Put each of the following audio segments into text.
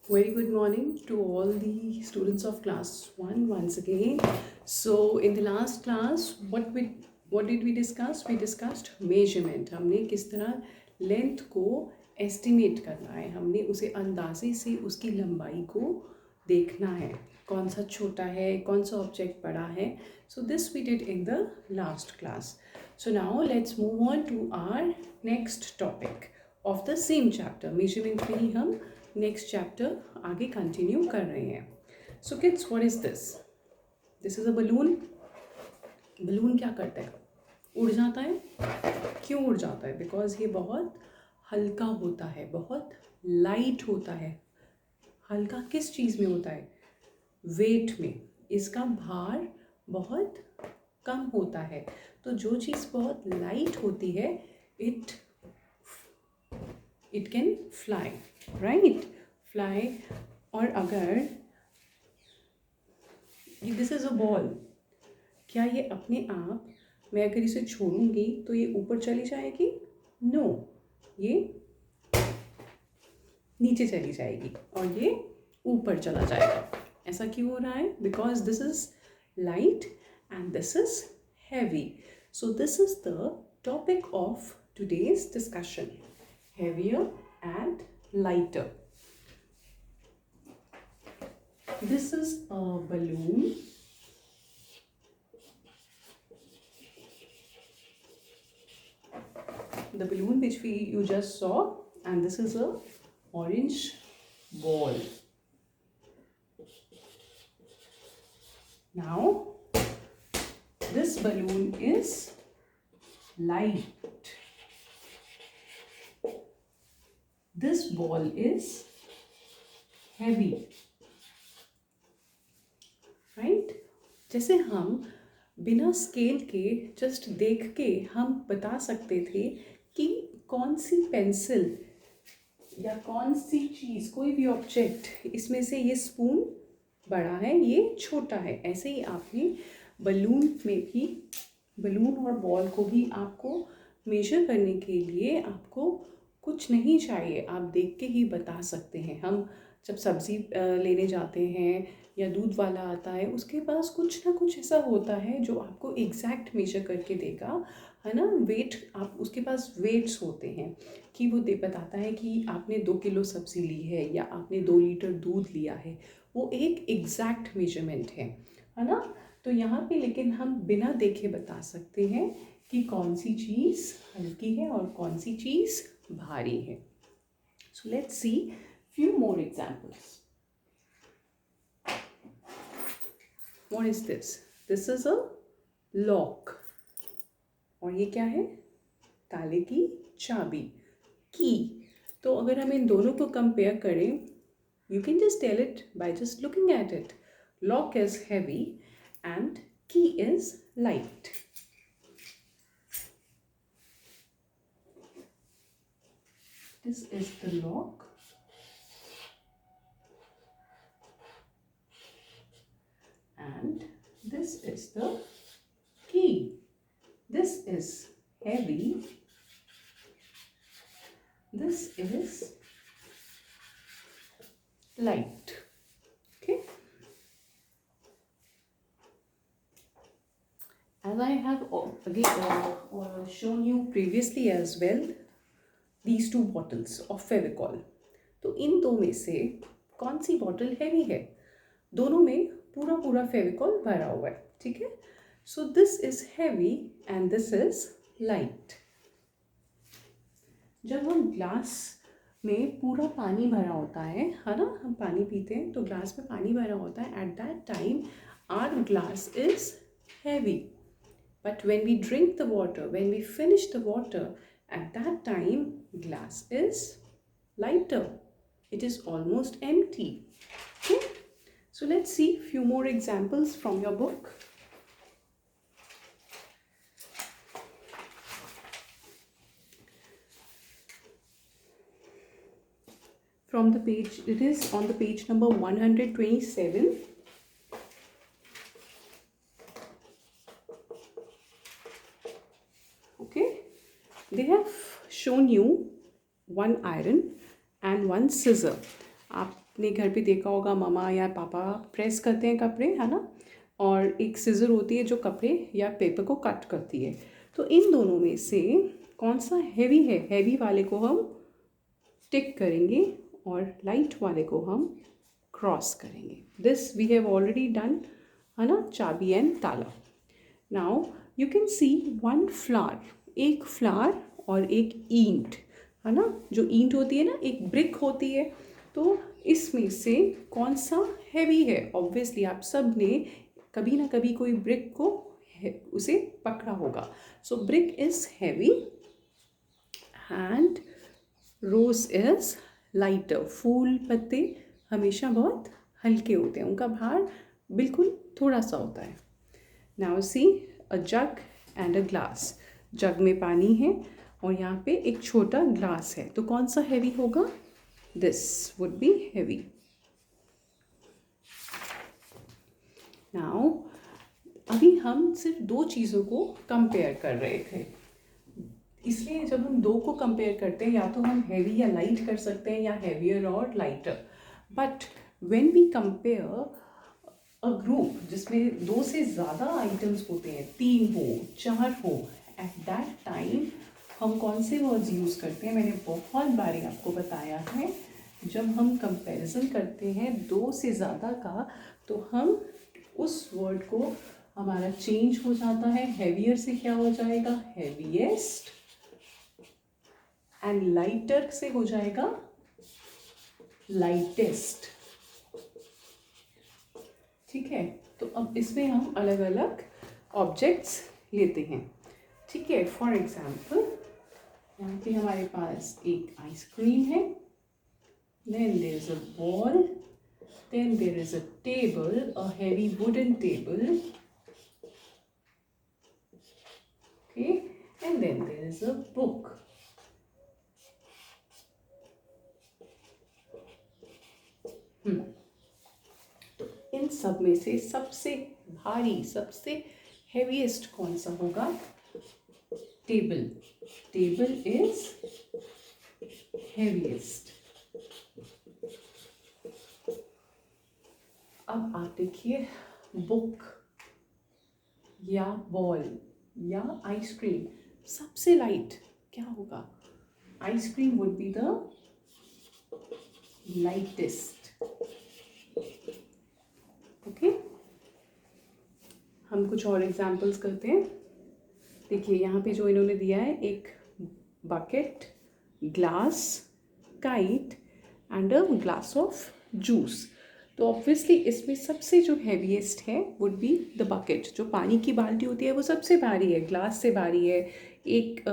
Very good morning to all the students of class 1 once again. So in the last class what did we discuss? We discussed measurement. हमने किस तरह length को estimate करना है, हमने उसे अंदाजे से उसकी लंबाई को देखना है, कौन सा छोटा है, कौन सा ऑब्जेक्ट बड़ा है. So this we did in the last class. So now let's move on to our next topic of the same chapter. Measurement में ही हम नेक्स्ट चैप्टर आगे कंटिन्यू कर रहे हैं. So kids, what is this? This is a balloon. Balloon क्या करता है? उड़ जाता है. क्यों उड़ जाता है? बिकॉज ये बहुत हल्का होता है, बहुत लाइट होता है. हल्का किस चीज़ में होता है? वेट में. इसका भार बहुत कम होता है. तो जो चीज़ बहुत लाइट होती है it can fly, right? Fly. और अगर दिस इज़ अ बॉल, क्या ये अपने आप, मैं अगर इसे छोड़ूंगी तो ये ऊपर चली जाएगी? नो, ये नीचे चली जाएगी और ये ऊपर चला जाएगा. ऐसा क्यों हो रहा है? Because this is light and this is heavy. So this is the topic of today's discussion, heavier and lighter. This is a balloon. The balloon which you just saw, and this is a orange ball. Now this balloon is light. This ball is heavy, right? जैसे हम बिना scale के just देख के हम बता सकते थे कि कौन सी पेंसिल या कौन सी चीज़, कोई भी ऑब्जेक्ट, इसमें से ये स्पून बड़ा है, ये छोटा है. ऐसे ही आपने बलून में भी, बलून और बॉल को भी आपको मेजर करने के लिए आपको कुछ नहीं चाहिए, आप देख के ही बता सकते हैं. हम जब सब्ज़ी लेने जाते हैं या दूध वाला आता है, उसके पास कुछ ना कुछ ऐसा होता है जो आपको एग्जैक्ट मेजर करके देगा, है ना? वेट, आप उसके पास वेट्स होते हैं कि वो बताता है कि आपने 2 किलो सब्ज़ी ली है या आपने 2 लीटर दूध लिया है. वो एक एग्जैक्ट मेजरमेंट है ना? तो यहाँ पे लेकिन हम बिना देखे बता सकते हैं कि कौन सी चीज़ हल्की है और कौन सी चीज़ भारी है. So let's see few more examples. What is this? This is a lock. और ये क्या है? ताले की चाबी, की. तो अगर हम इन दोनों को कंपेयर करें, you can just tell it by just looking at it. Lock is heavy and key is light. This is the lock and this is the key. This is heavy. This is light. Okay. As I have again shown you previously as well, these two bottles of Fevicol. तो इन दो में से कौन सी bottle heavy है? दोनों में पूरा पूरा फेविकॉल भरा हुआ है, ठीक है? So this is heavy and this is light. जब हम ग्लास में पूरा पानी भरा होता है ना, हम पानी पीते हैं तो ग्लास में पानी भरा होता है, at that time our glass is heavy. But when we drink the water, when we finish the water, at that time, glass is lighter. It is almost empty. Okay? So let's see few more examples from your book. From the page, it is on the page number 127. Okay, they have shown you one iron and one scissor. आप आपने घर पे देखा होगा mama या पापा press करते हैं कपड़े, है ना, और एक सिज़र होती है जो कपड़े या पेपर को कट करती है। तो इन दोनों में से कौन सा हैवी है? हैवी वाले को हम टिक करेंगे और लाइट वाले को हम क्रॉस करेंगे। This we have already done, है ना, चाबी एंड ताला। Now you can see one flower, एक फ्लावर और एक ईंट, है ना, जो ईंट होती है ना, एक ब्रिक होती है। तो इसमें से कौन सा हैवी है? ऑब्वियसली आप सब ने कभी ना कभी कोई ब्रिक को उसे पकड़ा होगा। So brick is heavy and rose is lighter. फूल पत्ते हमेशा बहुत हल्के होते हैं, उनका भार बिल्कुल थोड़ा सा होता है। Now see a jug and a glass. Jug में पानी है और यहाँ पे एक छोटा ग्लास है, तो कौन सा हैवी होगा? This would be heavy. Now अभी हम सिर्फ दो चीज़ों को कंपेयर कर रहे थे, इसलिए जब हम दो को कंपेयर करते हैं या तो हम हैवी या लाइट कर सकते हैं या हैवियर और lighter. But when we compare a group जिसमें दो से ज़्यादा आइटम्स होते हैं, 3 हो 4 हो, एट दैट टाइम हम कौन से वर्ड्स यूज़ करते हैं? मैंने बहुत बारी आपको बताया है, जब हम कंपैरिजन करते हैं दो से ज़्यादा का, तो हम उस वर्ड को हमारा चेंज हो जाता है। हैवियर से क्या हो जाएगा? हैवीएस्ट, एंड लाइटर से हो जाएगा लाइटेस्ट। ठीक है, तो अब इसमें हम अलग अलग ऑब्जेक्ट्स लेते हैं। ठीक है, फॉर एग्जाम्पल यहाँ पे हमारे पास एक आइसक्रीम है, then there is a ball, then there is a table, a heavy wooden table, okay, and then there is a book. तो इन सब में से सबसे भारी, सबसे हेवीएस्ट कौन सा होगा? टेबल। Table is heaviest. अब आप देखिए, बुक या बॉल या आइसक्रीम, सबसे लाइट क्या होगा? Ice cream would be the lightest. Okay, हम कुछ और एग्जाम्पल्स करते हैं। देखिए यहाँ पे जो इन्होंने दिया है, एक bucket, glass, kite and a glass of juice. तो ऑब्वियसली इसमें सबसे जो हैवीएस्ट है वुड बी द बकेट। जो पानी की बाल्टी होती है वो सबसे भारी है, ग्लास से भारी है, एक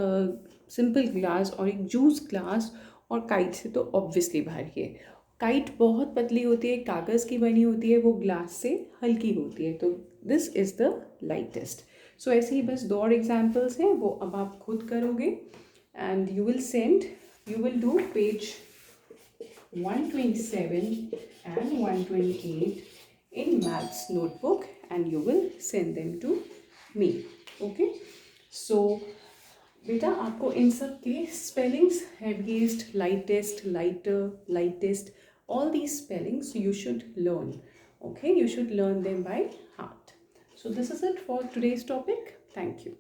सिंपल ग्लास और एक जूस ग्लास और काइट से तो ऑब्वियसली भारी है। काइट बहुत पतली होती है, कागज़ की बनी होती है, वो ग्लास से हल्की होती है, तो दिस इज़ द लाइटेस्ट। सो ऐसे ही बस दो और एग्जाम्पल्स हैं, वो अब आप खुद करोगे and you will do page 127 and 128 in maths notebook and you will send them to me. Okay, so बेटा आपको इन सब के spellings, heaviest, lightest, lighter, lightest, all these spellings you should learn. Okay, you should learn them by heart. So this is it for today's topic. Thank you.